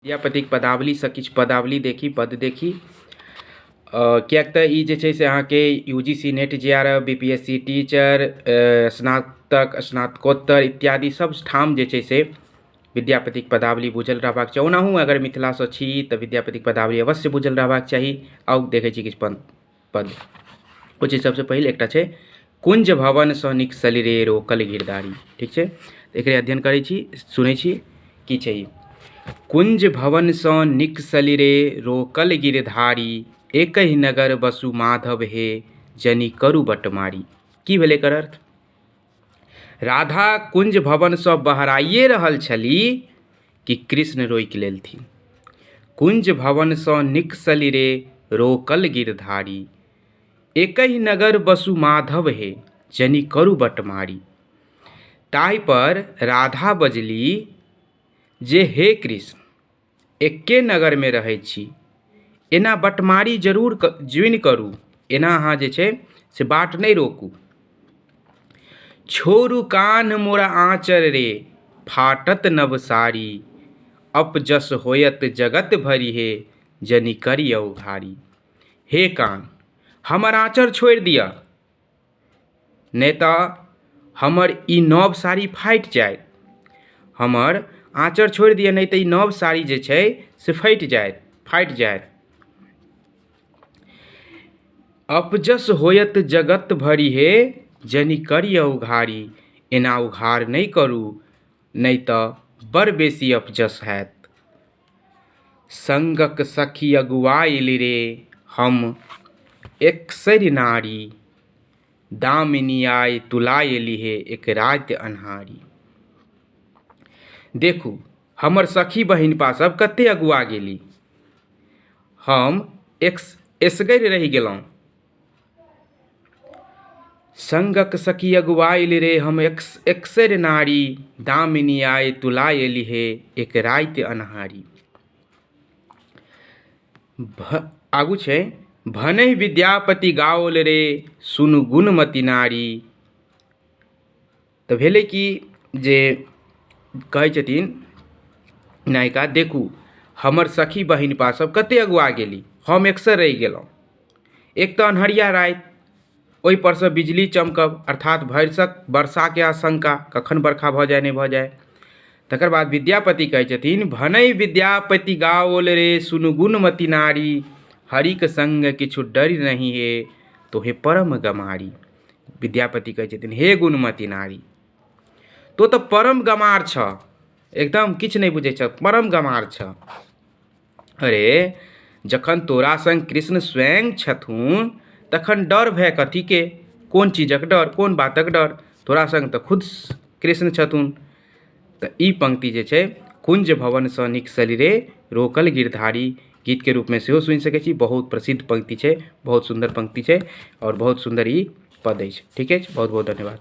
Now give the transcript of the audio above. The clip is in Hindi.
विद्यापतिक पदावली से किछु पदावली देखी, पद देखी। किएक तऽ ई जे छै से अहाँके UGC net JRF BPSC teacher स्नातक स्नातकोत्तर इत्यादि सब ठाम जे छै से विद्यापतिक पदावली बुझल रहबाक चाही। ओनाहू अगर मिथिलासँ छी तऽ विद्यापतिक पदावली अवश्य बुझल रहबाक चाही। आउ देखै छी किछु पद। ओ छै सबसँ पहिल एकटा छै कुंज भवनसँ निकसलि रे रोकल गिरधारी। ठीक छै, एकरे अध्ययन करै छी, सुनै छी की छै ई। कुंज भवनसँ निकसलि रे रोकल गिरधारी, एकहि नगर बसु माधव हे जनि करू बटमारी। की भेलै एकर अर्थ? राधा कुंज भवनसँ बहराइए रहल छलीह कि कृष्ण रोकि लेलथिन। कुंज भवनसँ निकसलि रे रोकल गिरधारी, एकहि नगर बसु माधव हे जनि करू बटमारी। ताहि पर राधा बजली जे हे कृष्ण, एक्के नगरमे रहैत छी, एना बटमारी जरूर जुइन करू, एना अहाँ जे छै से बाट नहि रोकू। छोड़ू कान्ह मोर आँचर रे, फाटत नभ साड़ी, अपजस होयत जगत भरि हे जनि करियौ घारी। हे कान, हमर आँचर छोड़ि दिअ, नहि तऽ हमर ई नव साड़ी फाटि जायत। हमर आँचर छोड़ि दिअ, नहि तऽ ई नव साड़ी जे छै से फाटि जायत। अपजस होयत जगत भरि हे जनि करियौ घारी, एना उघार नहि करू, नहि तऽ बड़ बेसी अपजस हैत। संगक सखी अगुआइल रे हम एकसरि नारी, दामिनी आइ तुलायली हे एक राति अन्हारी। देखू हमर सखी बहिनपा सब कते अगुआ गेली, हम एसगरि रहि गेलहुँ। संगक सखी अगुआइल रे हम एकसरि नारी, दामिनी आइ तुलायली हे एक राति अन्हारी। आगू छै भनहि विद्यापति गाओल रे सुनु गुणमती नारी। तऽ भेलै कि जे कहै छथिन नायिका, देखू हमर सखी बहिनपा सब कते अगुआ गेली, हम एकसर रहि गेलहुँ। एक तऽ अन्हरिया राति, ओहिपरसँ बिजली चमकब अर्थात भरिसक वर्षाके आशंका, कखन बरखा भऽ जाय नहि भऽ जाय। तकर बाद विद्यापति कहै छथिन भनहि विद्यापति गाओल रे सुनु गुणमती नारी, हरिक संग किछु डरि नहि हे तोहे परम गमारी। विद्यापति कहै छथिन हे गुणमती नारी, तो तऽ परम गमार छ, एकदम किछु नहि बुझै छ, परम गमार छ। अरे जखन तोरा संग कृष्ण स्वयं छथुन तखन डर भय कथीके? कोन चीजक डर, कोन बातक डर? तोरा संग तऽ खुद कृष्ण छथुन। तऽ ई पंक्ति जे छै कुंज भवनसँ निकसलि रे रोकल गिरधारी गीतके रूपमे सेहो सुनि सकै छी। बहुत प्रसिद्ध पंक्ति छै, बहुत सुन्दर पंक्ति छै और बहुत सुन्दर ई पद अछि। ठीक अछि, बहुत बहुत धन्यवाद।